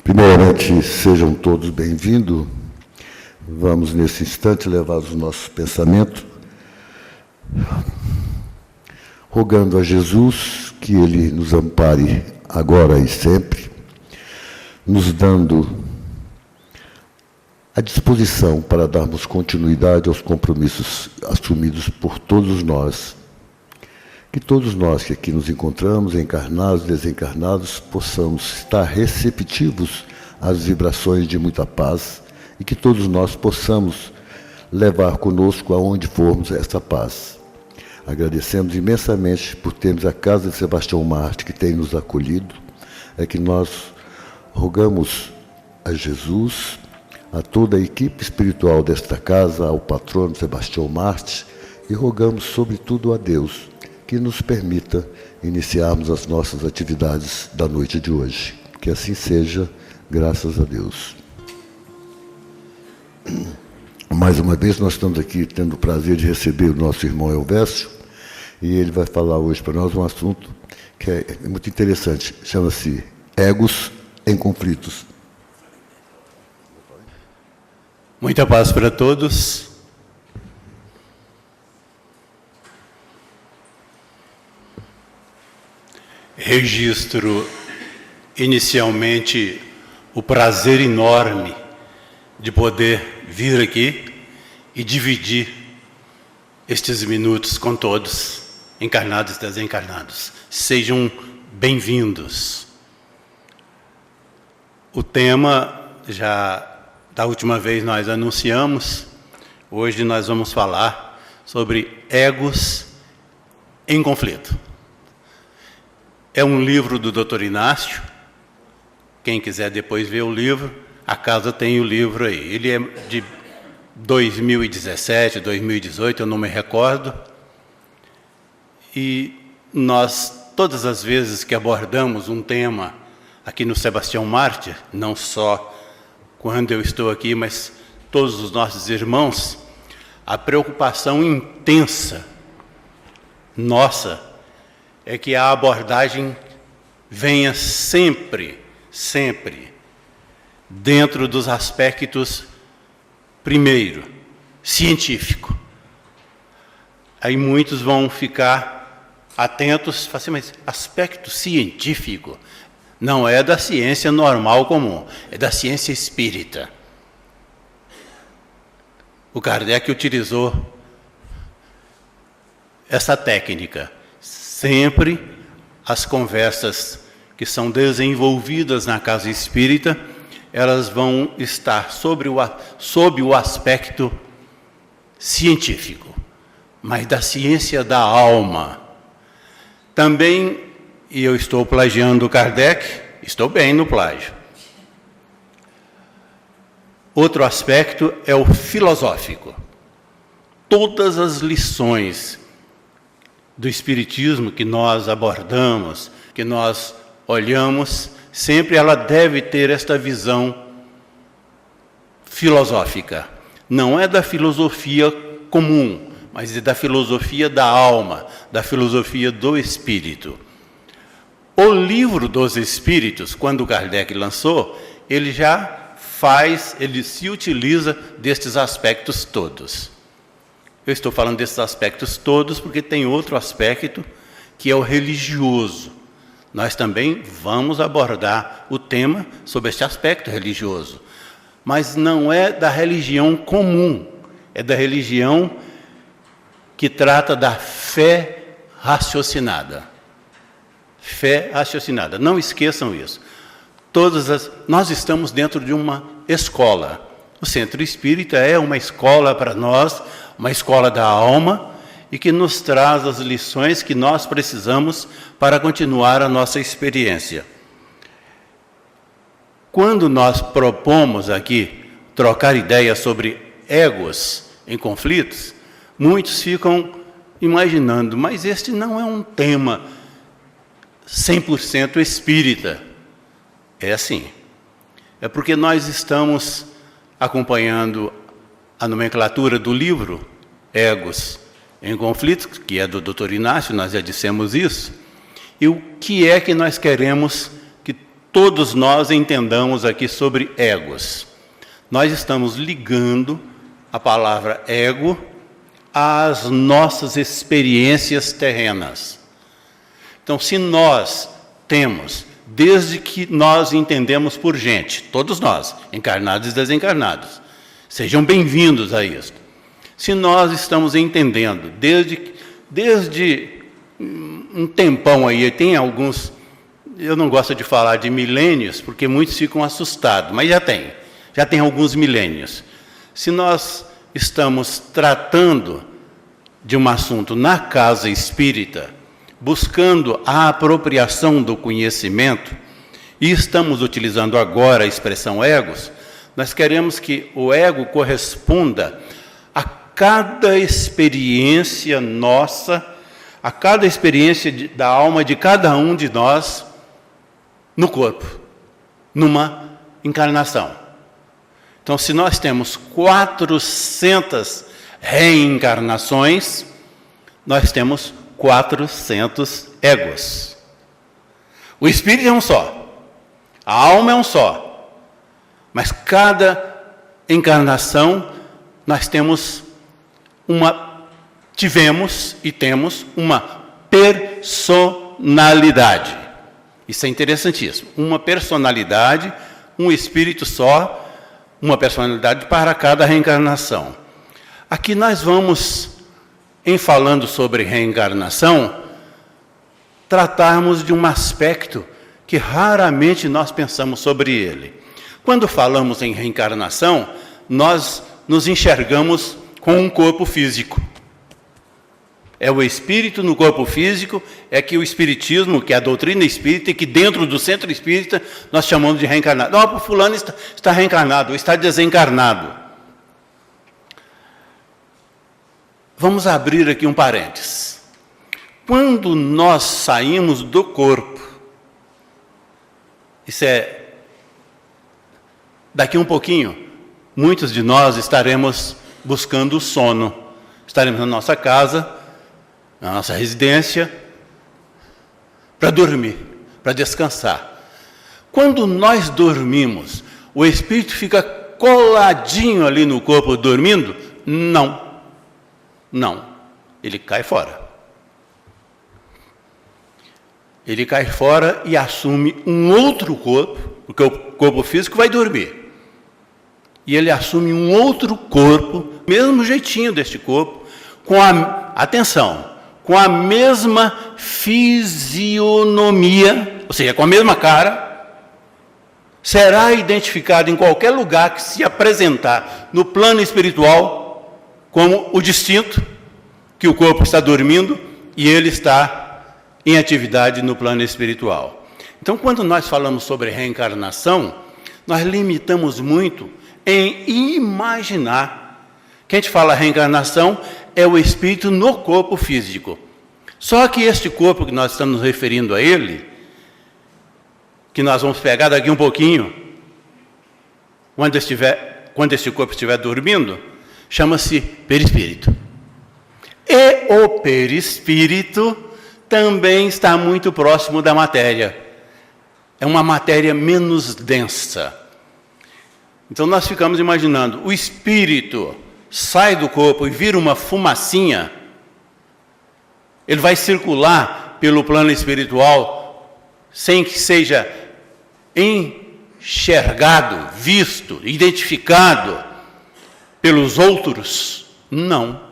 Primeiramente, sejam todos bem-vindos. Vamos, nesse instante, levar o nosso pensamento, rogando a Jesus que Ele nos ampare agora e sempre, nos dando a disposição para darmos continuidade aos compromissos assumidos por todos nós. Que todos nós que aqui nos encontramos, encarnados e desencarnados, possamos estar receptivos às vibrações de muita paz e que todos nós possamos levar conosco aonde formos essa paz. Agradecemos imensamente por termos a Casa de Sebastião Marte, que tem nos acolhido. É que nós rogamos a Jesus, a toda a equipe espiritual desta casa, ao patrono Sebastião Marte, e rogamos sobretudo a Deus que nos permita iniciarmos as nossas atividades da noite de hoje. Que assim seja, graças a Deus. Mais uma vez, nós estamos aqui tendo o prazer de receber o nosso irmão Elvésio, e ele vai falar hoje para nós um assunto que é muito interessante, chama-se Egos em Conflitos. Muita paz para todos. Registro inicialmente o prazer enorme de poder vir aqui e dividir estes minutos com todos, encarnados e desencarnados. Sejam bem-vindos. O tema, já da última vez nós anunciamos, hoje nós vamos falar sobre egos em conflito. É um livro do Dr. Inácio. Quem quiser depois ver o livro, a casa tem o livro aí. Ele é de 2017, 2018, eu não me recordo. E nós, todas as vezes que abordamos um tema aqui no Sebastião Marte, não só quando eu estou aqui, mas todos os nossos irmãos, a preocupação intensa nossa é que a abordagem venha sempre dentro dos aspectos, primeiro, científico. Aí muitos vão ficar atentos, falar assim, mas aspecto científico não é da ciência normal comum, é da ciência espírita. O Kardec utilizou essa técnica. Sempre as conversas que são desenvolvidas na casa espírita, elas vão estar sob o aspecto científico, mas da ciência da alma. Também, e eu estou plagiando o Kardec, estou bem no plágio. Outro aspecto é o filosófico. Todas as lições do Espiritismo que nós abordamos, que nós olhamos, sempre ela deve ter esta visão filosófica. Não é da filosofia comum, mas é da filosofia da alma, da filosofia do espírito. O Livro dos Espíritos, quando Kardec lançou, ele ele se utiliza destes aspectos todos. Eu estou falando desses aspectos todos porque tem outro aspecto que é o religioso. Nós também vamos abordar o tema sobre este aspecto religioso. Mas não é da religião comum, é da religião que trata da fé raciocinada. Fé raciocinada. Não esqueçam isso. Nós estamos dentro de uma escola. O Centro Espírita é uma escola para nós, uma escola da alma, e que nos traz as lições que nós precisamos para continuar a nossa experiência. Quando nós propomos aqui trocar ideias sobre egos em conflitos, muitos ficam imaginando, mas este não é um tema 100% espírita. É assim. É porque nós estamos acompanhando a nomenclatura do livro Egos em Conflitos, que é do Dr. Inácio, nós já dissemos isso. E o que é que nós queremos que todos nós entendamos aqui sobre egos. Nós estamos ligando a palavra ego às nossas experiências terrenas. Então, se nós temos, desde que nós entendemos por gente, todos nós, encarnados e desencarnados, sejam bem-vindos a isso. Se nós estamos entendendo, desde um tempão aí, tem alguns, eu não gosto de falar de milênios, porque muitos ficam assustados, mas já tem alguns milênios. Se nós estamos tratando de um assunto na casa espírita, buscando a apropriação do conhecimento, e estamos utilizando agora a expressão egos, nós queremos que o ego corresponda a cada experiência nossa, a cada experiência da alma de cada um de nós no corpo, numa encarnação. Então, se nós temos 400 reencarnações, nós temos 400 egos. O espírito é um só, a alma é um só, mas cada encarnação nós tivemos e temos uma personalidade. Isso é interessantíssimo. Uma personalidade, um espírito só, uma personalidade para cada reencarnação. Aqui nós vamos, em falando sobre reencarnação, tratarmos de um aspecto que raramente nós pensamos sobre ele. Quando falamos em reencarnação, nós nos enxergamos com um corpo físico. É o espírito no corpo físico, é que o espiritismo, que é a doutrina espírita, e que dentro do centro espírita nós chamamos de reencarnado. Não, o fulano está reencarnado, ou está desencarnado. Vamos abrir aqui um parênteses. Quando nós saímos do corpo, isso é, daqui um pouquinho, muitos de nós estaremos buscando o sono. Estaremos na nossa casa, na nossa residência, para dormir, para descansar. Quando nós dormimos, o espírito fica coladinho ali no corpo dormindo? Não. Ele cai fora. Ele cai fora e assume um outro corpo, porque o corpo físico vai dormir. E ele assume um outro corpo, mesmo jeitinho deste corpo, com a mesma fisionomia, ou seja, com a mesma cara, será identificado em qualquer lugar que se apresentar no plano espiritual como o distinto, que o corpo está dormindo e ele está em atividade no plano espiritual. Então, quando nós falamos sobre reencarnação, nós limitamos muito em imaginar. Que a gente fala reencarnação é o espírito no corpo físico. Só que este corpo que nós estamos referindo a ele, que nós vamos pegar daqui um pouquinho, quando este corpo estiver dormindo, chama-se perispírito. E o perispírito também está muito próximo da matéria. É uma matéria menos densa. Então nós ficamos imaginando, o espírito sai do corpo e vira uma fumacinha, ele vai circular pelo plano espiritual sem que seja enxergado, visto, identificado pelos outros? Não.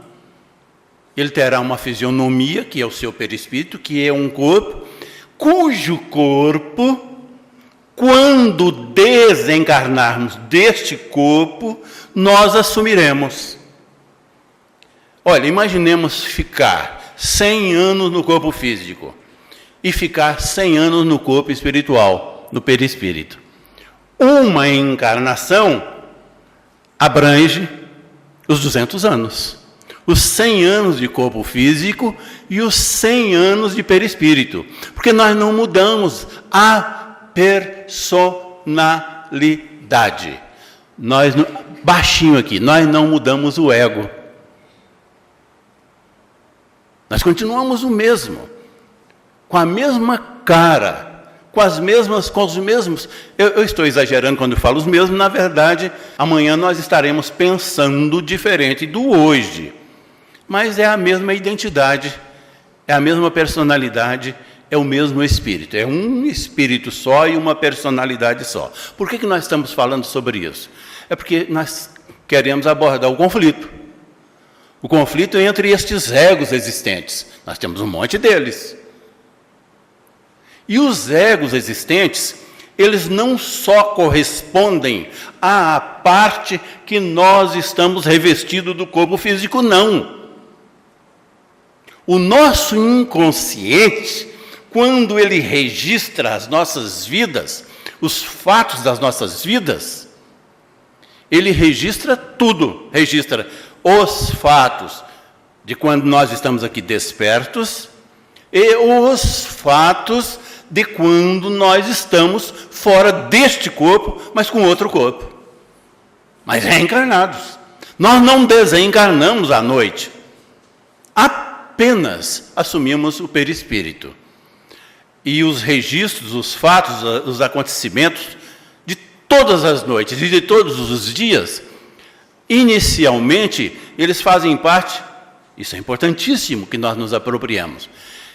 Ele terá uma fisionomia, que é o seu perispírito, que é um corpo, cujo corpo, quando desencarnarmos deste corpo, nós assumiremos. Olha, imaginemos ficar 100 anos no corpo físico e ficar 100 anos no corpo espiritual, no perispírito. Uma encarnação abrange os 200 anos. Os 100 anos de corpo físico e os 100 anos de perispírito. Porque nós não mudamos a personalidade. Baixinho aqui, nós não mudamos o ego. Nós continuamos o mesmo. Com a mesma cara, com os mesmos. Eu estou exagerando quando eu falo os mesmos, na verdade, amanhã nós estaremos pensando diferente do hoje. Mas é a mesma identidade, é a mesma personalidade, é o mesmo espírito. É um espírito só e uma personalidade só. Por que nós estamos falando sobre isso? É porque nós queremos abordar o conflito. O conflito entre estes egos existentes. Nós temos um monte deles. E os egos existentes, eles não só correspondem à parte que nós estamos revestidos do corpo físico, não. O nosso inconsciente, quando ele registra as nossas vidas, os fatos das nossas vidas, ele registra tudo. Registra os fatos de quando nós estamos aqui despertos e os fatos de quando nós estamos fora deste corpo, mas com outro corpo. Mas reencarnados. Nós não desencarnamos à noite. Apenas assumimos o perispírito. E os registros, os fatos, os acontecimentos de todas as noites e de todos os dias, inicialmente, eles fazem parte, isso é importantíssimo que nós nos apropriemos,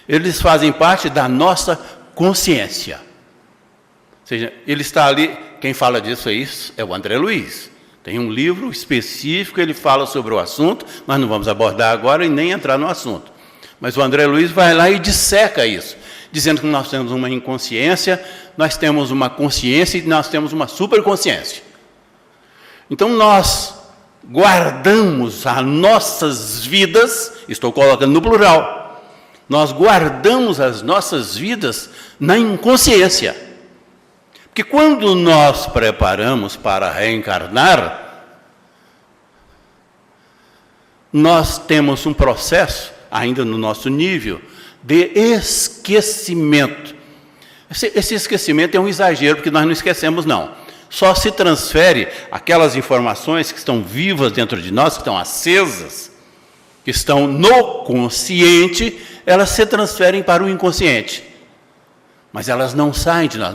eles fazem parte da nossa consciência. Ou seja, ele está ali, quem fala disso é o André Luiz. Tem um livro específico, ele fala sobre o assunto, nós não vamos abordar agora e nem entrar no assunto. Mas o André Luiz vai lá e disseca isso, dizendo que nós temos uma inconsciência, nós temos uma consciência e nós temos uma superconsciência. Então nós guardamos as nossas vidas, estou colocando no plural, nós guardamos as nossas vidas na inconsciência. Porque quando nós preparamos para reencarnar, nós temos um processo, ainda no nosso nível, de esquecimento. Esse esquecimento é um exagero, porque nós não esquecemos, não. Só se transfere aquelas informações que estão vivas dentro de nós, que estão acesas, que estão no consciente, elas se transferem para o inconsciente. Mas elas não saem de nós.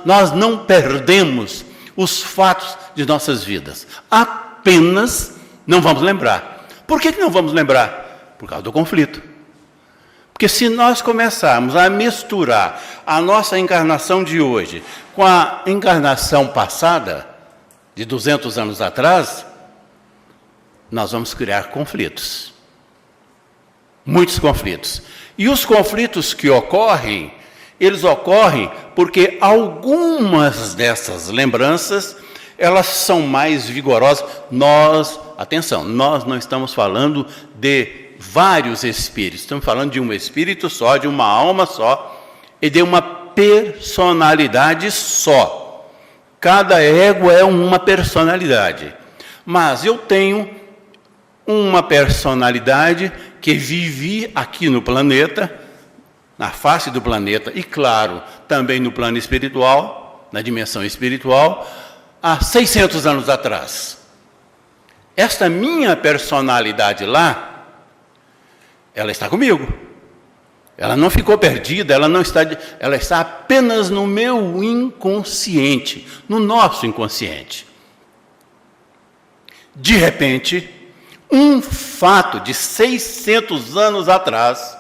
Nós não perdemos os fatos de nossas vidas. Apenas não vamos lembrar. Por que não vamos lembrar? Por causa do conflito. Porque se nós começarmos a misturar a nossa encarnação de hoje com a encarnação passada, de 200 anos atrás, nós vamos criar conflitos. Muitos conflitos. E os conflitos que ocorrem, eles ocorrem porque algumas dessas lembranças, elas são mais vigorosas. Atenção, nós não estamos falando de vários espíritos, estamos falando de um espírito só, de uma alma só, e de uma personalidade só. Cada ego é uma personalidade. Mas eu tenho uma personalidade que vivi aqui no planeta, na face do planeta, e claro, também no plano espiritual, na dimensão espiritual, há 600 anos atrás. Esta minha personalidade lá, ela está comigo. Ela não ficou perdida, ela está apenas no meu inconsciente, no nosso inconsciente. De repente, um fato de 600 anos atrás,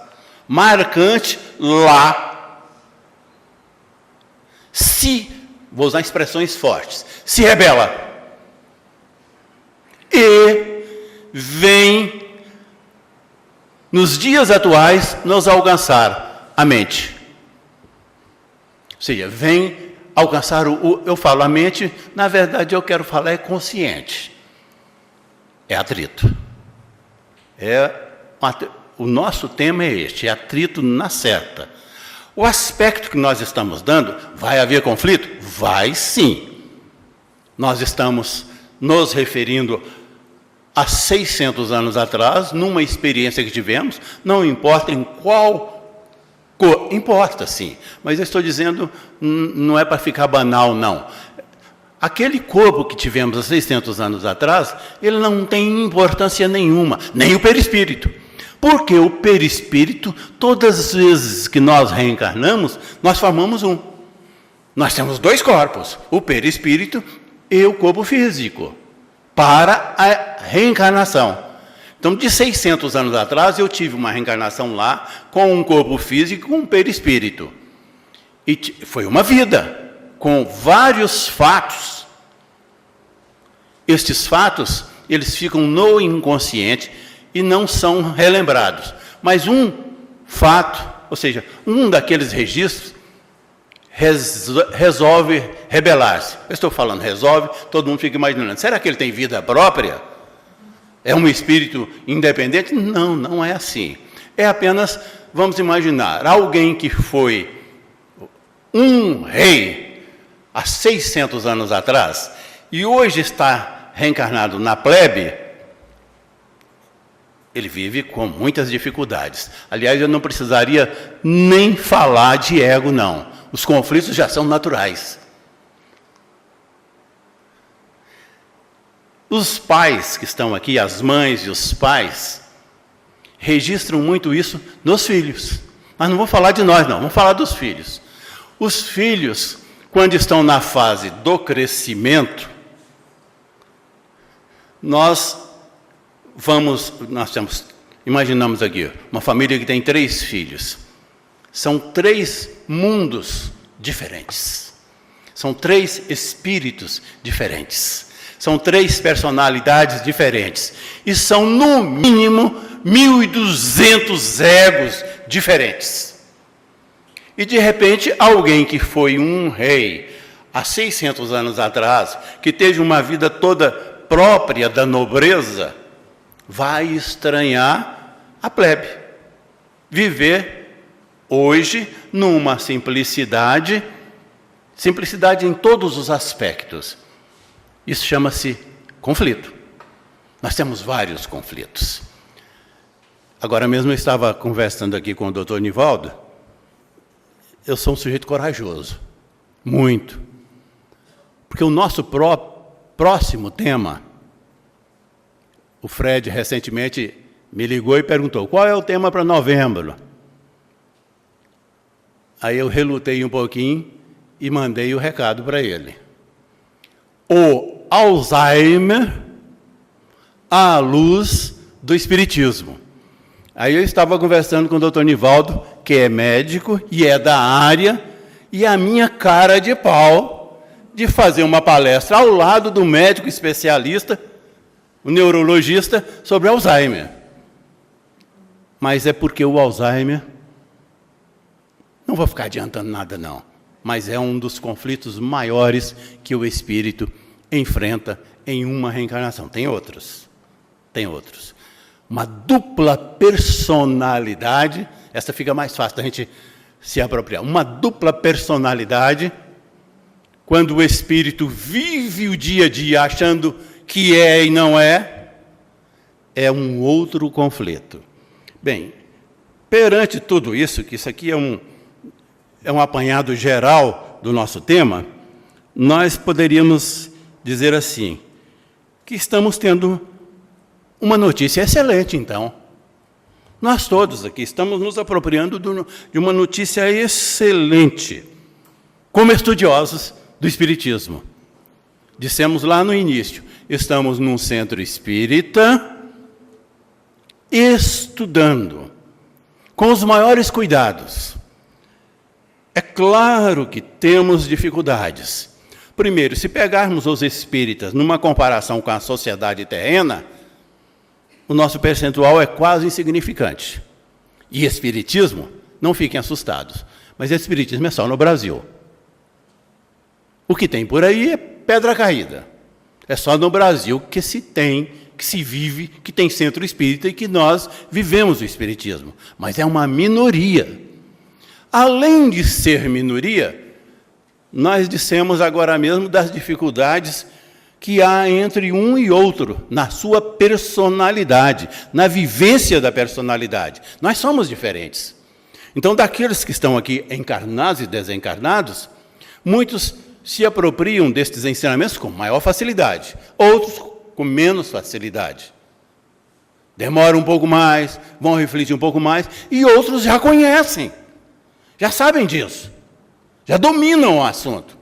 marcante lá, vou usar expressões fortes, se rebela e vem, nos dias atuais, nos alcançar a mente. Ou seja, vem alcançar eu falo a mente, na verdade eu quero falar é consciente. É atrito. O nosso tema é este, é atrito na certa. O aspecto que nós estamos dando, vai haver conflito? Vai sim. Nós estamos nos referindo a 600 anos atrás, numa experiência que tivemos, não importa em qual cor, importa sim, mas eu estou dizendo, não é para ficar banal, não. Aquele corpo que tivemos há 600 anos atrás, ele não tem importância nenhuma, nem o perispírito. Porque o perispírito, todas as vezes que nós reencarnamos, nós formamos um. Nós temos dois corpos, o perispírito e o corpo físico, para a reencarnação. Então, de 600 anos atrás, eu tive uma reencarnação lá com um corpo físico e com um perispírito. E foi uma vida, com vários fatos. Estes fatos, eles ficam no inconsciente e não são relembrados. Mas um fato, ou seja, um daqueles registros, resolve rebelar-se. Eu estou falando resolve, todo mundo fica imaginando, será que ele tem vida própria? É um espírito independente? Não, não é assim. É apenas, vamos imaginar, alguém que foi um rei há 600 anos atrás e hoje está reencarnado na plebe, ele vive com muitas dificuldades. Aliás, eu não precisaria nem falar de ego, não. Os conflitos já são naturais. Os pais que estão aqui, as mães e os pais, registram muito isso nos filhos. Mas não vou falar de nós, não. Vamos falar dos filhos. Os filhos, quando estão na fase do crescimento, imaginamos aqui, uma família que tem 3 filhos. São 3 mundos diferentes. São 3 espíritos diferentes. São 3 personalidades diferentes. E são, no mínimo, 1.200 egos diferentes. E, de repente, alguém que foi um rei há 600 anos atrás, que teve uma vida toda própria da nobreza, vai estranhar a plebe. Viver hoje numa simplicidade em todos os aspectos. Isso chama-se conflito. Nós temos vários conflitos. Agora mesmo eu estava conversando aqui com o Dr. Nivaldo. Eu sou um sujeito corajoso, muito. Porque o nosso próximo tema, o Fred recentemente me ligou e perguntou, qual é o tema para novembro? Aí eu relutei um pouquinho e mandei o recado para ele. O Alzheimer à luz do Espiritismo. Aí eu estava conversando com o Dr. Nivaldo, que é médico e é da área, e a minha cara de pau de fazer uma palestra ao lado do médico especialista, o neurologista, sobre Alzheimer. Mas é porque o Alzheimer, não vou ficar adiantando nada não, mas é um dos conflitos maiores que o espírito enfrenta em uma reencarnação. Tem outros. Uma dupla personalidade, essa fica mais fácil da gente se apropriar. Uma dupla personalidade, quando o espírito vive o dia a dia achando que é e não é um outro conflito. Bem, perante tudo isso, que isso aqui é um apanhado geral do nosso tema, nós poderíamos dizer assim, que estamos tendo uma notícia excelente, então. Nós todos aqui estamos nos apropriando de uma notícia excelente, como estudiosos do Espiritismo. Dissemos lá no início, estamos num centro espírita, estudando, com os maiores cuidados. É claro que temos dificuldades. Primeiro, se pegarmos os espíritas numa comparação com a sociedade terrena, o nosso percentual é quase insignificante. E espiritismo, não fiquem assustados, mas espiritismo é só no Brasil. O que tem por aí é pedra caída. É só no Brasil que se tem, que se vive, que tem centro espírita e que nós vivemos o espiritismo. Mas é uma minoria. Além de ser minoria, nós dissemos agora mesmo das dificuldades que há entre um e outro, na sua personalidade, na vivência da personalidade. Nós somos diferentes. Então, daqueles que estão aqui encarnados e desencarnados, muitos se apropriam destes ensinamentos com maior facilidade, outros com menos facilidade. Demoram um pouco mais, vão refletir um pouco mais, e outros já conhecem, já sabem disso. já dominam o assunto.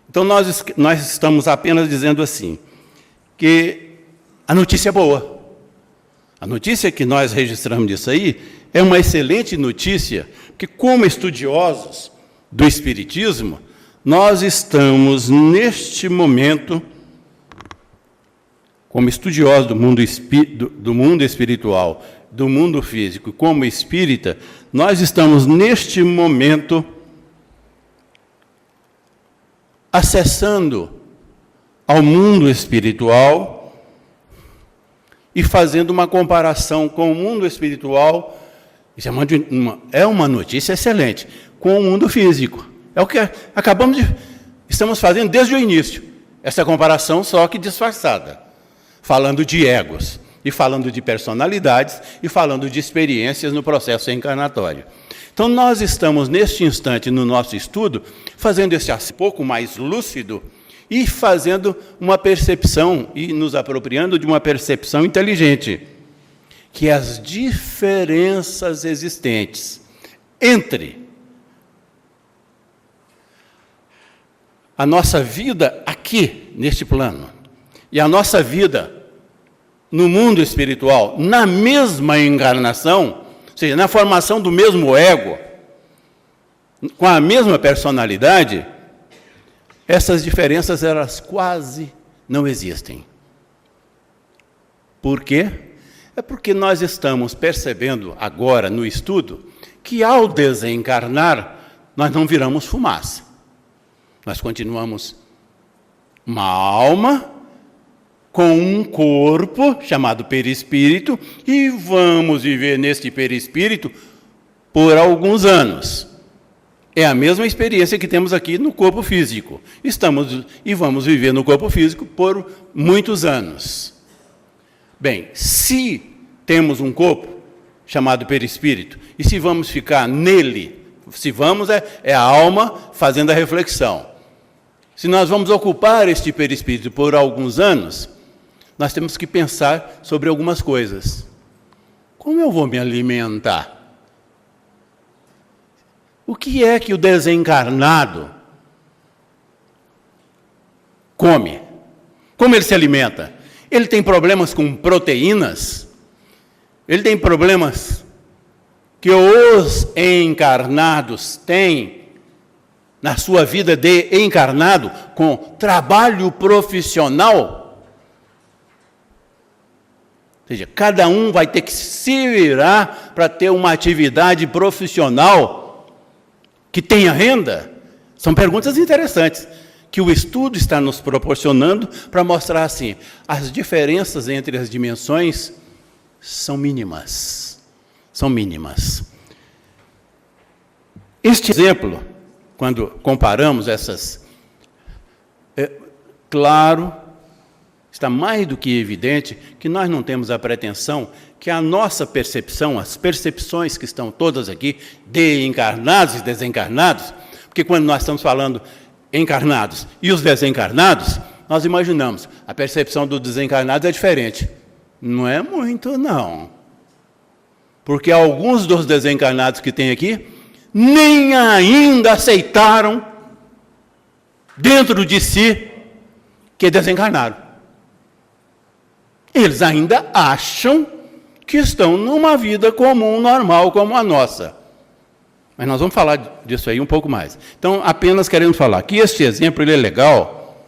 Então, nós estamos apenas dizendo assim, que a notícia é boa. A notícia que nós registramos disso aí é uma excelente notícia, porque como estudiosos do Espiritismo, nós estamos, neste momento, como estudiosos do mundo espiritual, do mundo físico, como espírita, nós estamos, neste momento, acessando ao mundo espiritual e fazendo uma comparação com o mundo espiritual. Isso é uma notícia excelente, com o mundo físico. É o que estamos fazendo desde o início, essa comparação só que disfarçada, falando de egos, e falando de personalidades, e falando de experiências no processo encarnatório. Então, nós estamos, neste instante, no nosso estudo, fazendo esse um pouco mais lúcido e fazendo uma percepção, e nos apropriando de uma percepção inteligente, que as diferenças existentes entre a nossa vida aqui, neste plano, e a nossa vida no mundo espiritual, na mesma encarnação, ou seja, na formação do mesmo ego, com a mesma personalidade, essas diferenças, elas quase não existem. Por quê? É porque nós estamos percebendo agora, no estudo, que ao desencarnar, nós não viramos fumaça. Nós continuamos uma alma com um corpo chamado perispírito e vamos viver neste perispírito por alguns anos. É a mesma experiência que temos aqui no corpo físico. Vamos viver no corpo físico por muitos anos. Bem, se temos um corpo chamado perispírito, e se vamos ficar nele, se vamos é a alma fazendo a reflexão. Se nós vamos ocupar este perispírito por alguns anos, nós temos que pensar sobre algumas coisas. Como eu vou me alimentar? O que é que o desencarnado come? Como ele se alimenta? Ele tem problemas com proteínas? Ele tem problemas que os encarnados têm na sua vida de encarnado com trabalho profissional? Ou seja, cada um vai ter que se virar para ter uma atividade profissional que tenha renda? São perguntas interessantes, que o estudo está nos proporcionando para mostrar assim, as diferenças entre as dimensões são mínimas. São mínimas. Este exemplo, quando comparamos essas, claro, está mais do que evidente que nós não temos a pretensão que a nossa percepção, as percepções que estão todas aqui, de encarnados e desencarnados, porque quando nós estamos falando encarnados e os desencarnados, nós imaginamos, a percepção do desencarnado é diferente. Não é muito, não. Porque alguns dos desencarnados que tem aqui, nem ainda aceitaram dentro de si que desencarnaram. Eles ainda acham que estão numa vida comum, normal, como a nossa. Mas nós vamos falar disso aí um pouco mais. Então, apenas queremos falar que este exemplo ele é legal,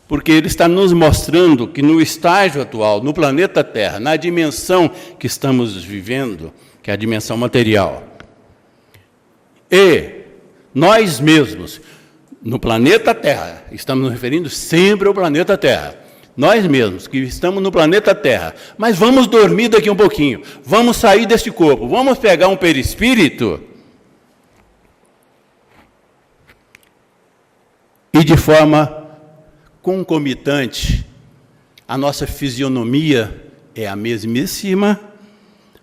porque ele está nos mostrando que no estágio atual, no planeta Terra, na dimensão que estamos vivendo, que é a dimensão material, e nós mesmos, no planeta Terra, estamos nos referindo sempre ao planeta Terra, nós mesmos, que estamos no planeta Terra, mas vamos dormir daqui um pouquinho, vamos sair deste corpo, vamos pegar um perispírito e de forma concomitante, a nossa fisionomia é a mesmíssima,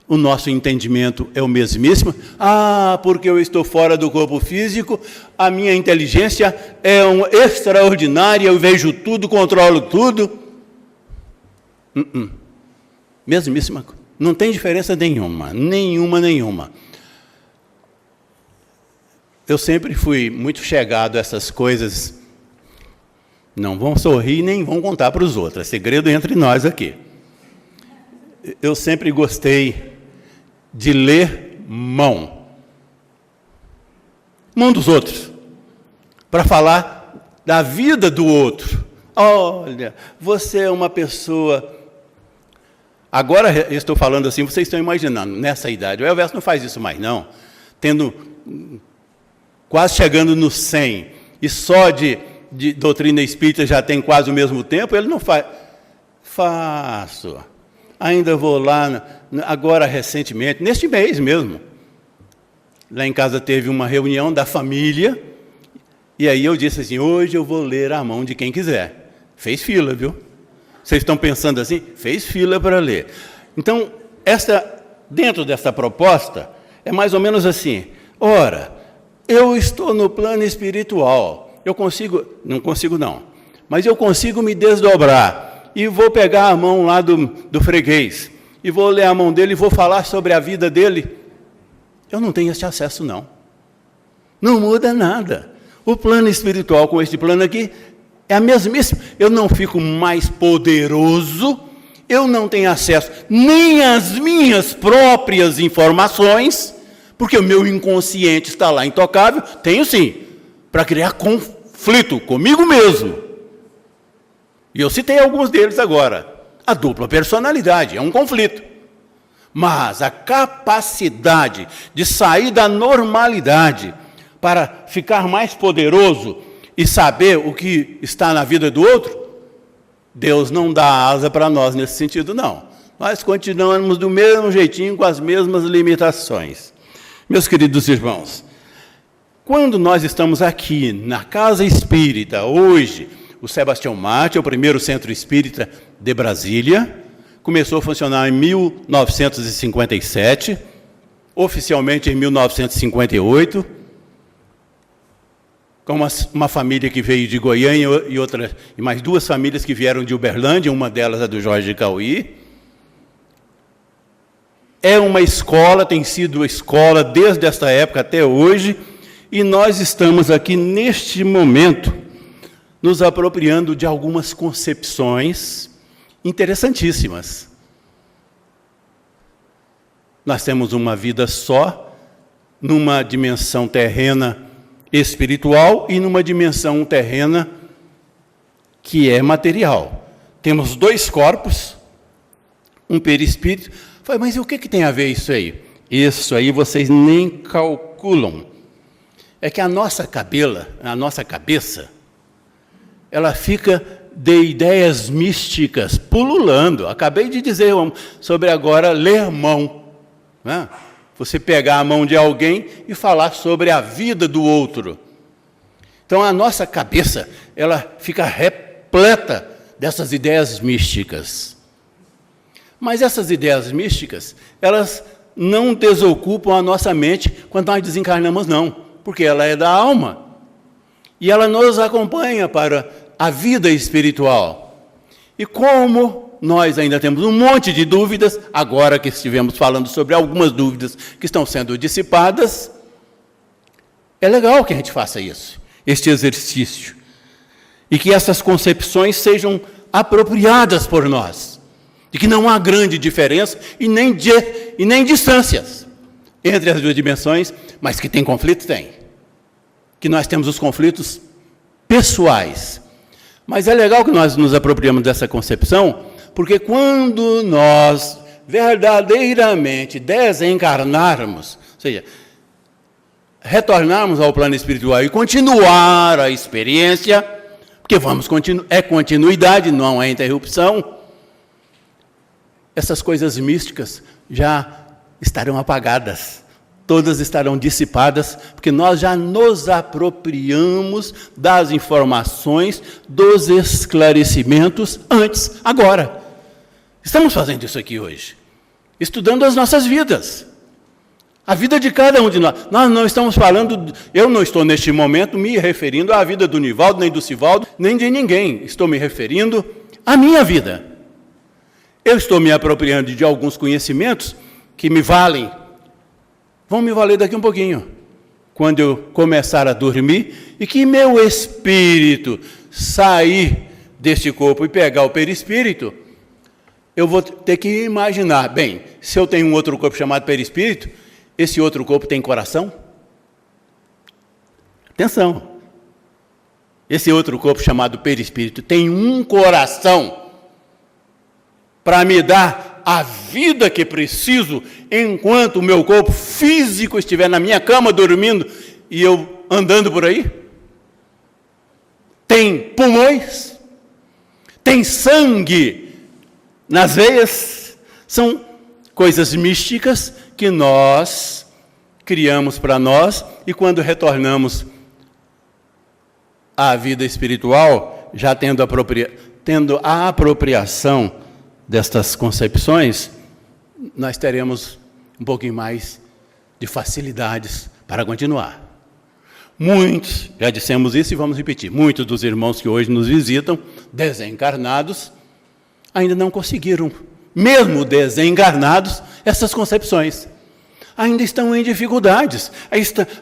o nosso entendimento é o mesmíssimo. Ah, porque eu estou fora do corpo físico, a minha inteligência é extraordinária, eu vejo tudo, controlo tudo. Mesmíssima coisa. Não tem diferença nenhuma. eu sempre fui muito chegado a essas coisas. Não vão sorrir nem vão contar para os outros. É segredo entre nós aqui. Eu sempre gostei de ler mão dos outros, para falar da vida do outro. Olha, você é uma pessoa... Agora eu estou falando assim, vocês estão imaginando, nessa idade. O Elvésio não faz isso mais, não. Tendo quase chegando no 100, e só de doutrina espírita já tem quase o mesmo tempo, ele não faz. Faço. Ainda vou lá, agora recentemente, neste mês mesmo. Lá em casa teve uma reunião da família, e aí eu disse assim, hoje eu vou ler a mão de quem quiser. Fez fila, viu? Vocês estão pensando assim? Fez fila para ler. Então, dentro dessa proposta, é mais ou menos assim. Ora, eu estou no plano espiritual. Não consigo não, mas eu consigo me desdobrar. E vou pegar a mão lá do freguês. E vou ler a mão dele e vou falar sobre a vida dele. Eu não tenho esse acesso, não. Não muda nada. O plano espiritual com este plano aqui é a mesmíssima. Eu não fico mais poderoso, eu não tenho acesso nem às minhas próprias informações, porque o meu inconsciente está lá intocável. Tenho sim, para criar conflito comigo mesmo. E eu citei alguns deles agora. A dupla personalidade é um conflito. Mas a capacidade de sair da normalidade para ficar mais poderoso e saber o que está na vida do outro, Deus não dá asa para nós nesse sentido, não. Nós continuamos do mesmo jeitinho, com as mesmas limitações. Meus queridos irmãos, quando nós estamos aqui na Casa Espírita, hoje, o Sebastião Mate é o primeiro centro espírita de Brasília, começou a funcionar em 1957, oficialmente em 1958, com uma família que veio de Goiânia e mais duas famílias que vieram de Uberlândia, uma delas é do Jorge de Cauí. É uma escola, tem sido escola desde esta época até hoje, e nós estamos aqui neste momento nos apropriando de algumas concepções interessantíssimas. Nós temos uma vida só, numa dimensão terrena espiritual e numa dimensão terrena que é material. Temos dois corpos, um perispírito. Mas o que tem a ver isso aí? Isso aí vocês nem calculam. É que a nossa cabeça, ela fica de ideias místicas pululando. Acabei de dizer sobre agora ler mão, né? Você pegar a mão de alguém e falar sobre a vida do outro. Então, a nossa cabeça, ela fica repleta dessas ideias místicas. Mas essas ideias místicas, elas não desocupam a nossa mente quando nós desencarnamos, não. Porque ela é da alma. E ela nos acompanha para a vida espiritual. E como nós ainda temos um monte de dúvidas, agora que estivemos falando sobre algumas dúvidas que estão sendo dissipadas, é legal que a gente faça isso, este exercício, e que essas concepções sejam apropriadas por nós, de que não há grande diferença e nem distâncias entre as duas dimensões, mas que tem conflitos, tem. Que nós temos os conflitos pessoais. Mas é legal que nós nos apropriamos dessa concepção, porque quando nós verdadeiramente desencarnarmos, ou seja, retornarmos ao plano espiritual e continuar a experiência, porque é continuidade, não é interrupção, essas coisas místicas já estarão apagadas, todas estarão dissipadas, porque nós já nos apropriamos das informações, dos esclarecimentos antes, agora. Estamos fazendo isso aqui hoje, estudando as nossas vidas, a vida de cada um de nós. Nós não estamos falando, eu não estou neste momento me referindo à vida do Nivaldo, nem do Sivaldo, nem de ninguém. Estou me referindo à minha vida. Eu estou me apropriando de alguns conhecimentos que me valem, vão me valer daqui um pouquinho. quando eu começar a dormir e que meu espírito sair deste corpo e pegar o perispírito, eu vou ter que imaginar, bem, se eu tenho um outro corpo chamado perispírito, esse outro corpo tem coração? Atenção! Esse outro corpo chamado perispírito tem um coração para me dar a vida que preciso enquanto o meu corpo físico estiver na minha cama dormindo e eu andando por aí? Tem pulmões? Tem sangue nas veias? São coisas místicas que nós criamos para nós e quando retornamos à vida espiritual, já tendo a apropriação destas concepções, nós teremos um pouquinho mais de facilidades para continuar. Muitos, já dissemos isso e vamos repetir, muitos dos irmãos que hoje nos visitam, desencarnados, ainda não conseguiram, mesmo desencarnados, essas concepções. Ainda estão em dificuldades,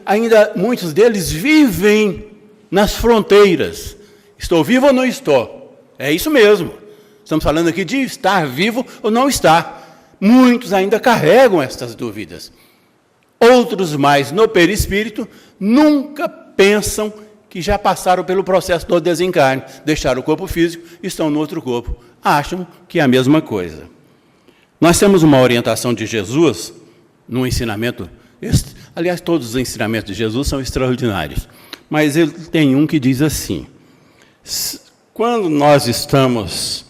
ainda muitos deles vivem nas fronteiras. Estou vivo ou não estou? É isso mesmo. Estamos falando aqui de estar vivo ou não estar. Muitos ainda carregam estas dúvidas. Outros mais no perispírito nunca pensam que já passaram pelo processo do desencarne, deixaram o corpo físico e estão no outro corpo. Acham que é a mesma coisa. Nós temos uma orientação de Jesus no ensinamento. Aliás, todos os ensinamentos de Jesus são extraordinários. Mas ele tem um que diz assim: quando nós estamos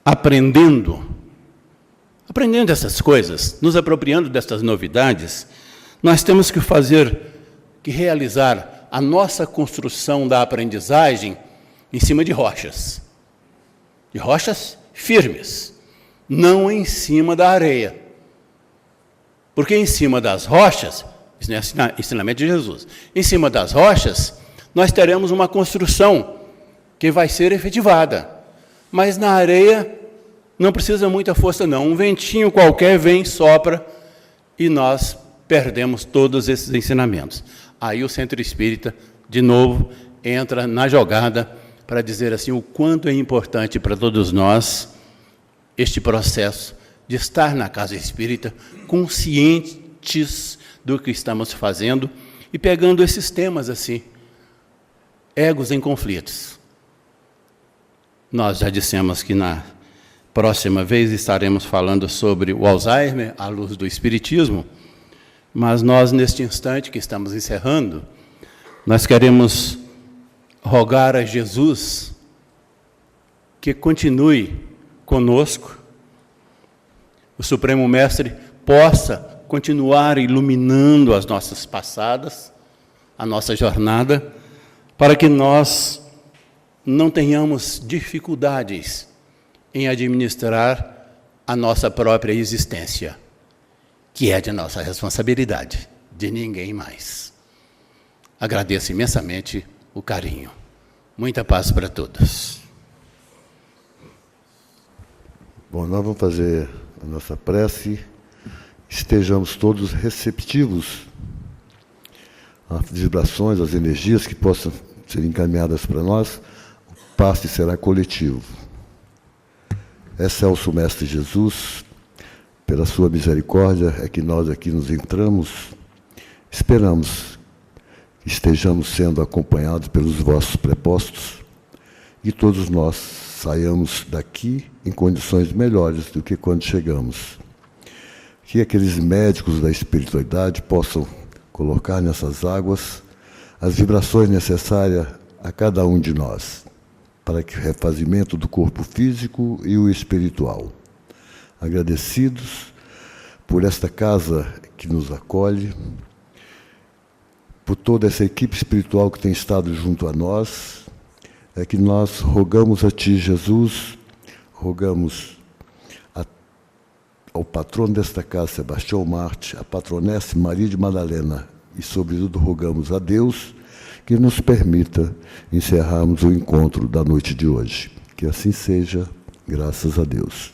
aprendendo essas coisas, nos apropriando dessas novidades, nós temos que realizar a nossa construção da aprendizagem em cima de rochas firmes, não em cima da areia. Porque em cima das rochas, isso é ensinamento de Jesus, em cima das rochas, nós teremos uma construção que vai ser efetivada. Mas na areia não precisa muita força não. Um ventinho qualquer vem, sopra, e nós perdemos todos esses ensinamentos. Aí o Centro Espírita, de novo, entra na jogada para dizer assim o quanto é importante para todos nós este processo de estar na casa espírita conscientes do que estamos fazendo e pegando esses temas assim, egos em conflitos. Nós já dissemos que na próxima vez estaremos falando sobre o Alzheimer à luz do Espiritismo, mas nós, neste instante que estamos encerrando, nós queremos rogar a Jesus que continue conosco, o Supremo Mestre possa continuar iluminando as nossas passadas, a nossa jornada, para que nós não tenhamos dificuldades em administrar a nossa própria existência, que é de nossa responsabilidade, de ninguém mais. Agradeço imensamente o carinho. Muita paz para todos. Bom, nós vamos fazer a nossa prece. Estejamos todos receptivos às vibrações, às energias que possam ser encaminhadas para nós. O passe será coletivo. Excelso Mestre Jesus, pela sua misericórdia é que nós aqui nos entramos. Esperamos que estejamos sendo acompanhados pelos vossos prepostos e todos nós saiamos daqui em condições melhores do que quando chegamos. Que aqueles médicos da espiritualidade possam colocar nessas águas as vibrações necessárias a cada um de nós, para que o refazimento do corpo físico e o espiritual. Agradecidos por esta casa que nos acolhe, por toda essa equipe espiritual que tem estado junto a nós, é que nós rogamos a Ti, Jesus, rogamos ao patrono desta casa, Sebastião Marte, a patronessa Maria de Madalena, e sobretudo rogamos a Deus que nos permita encerrarmos o encontro da noite de hoje. Que assim seja, graças a Deus.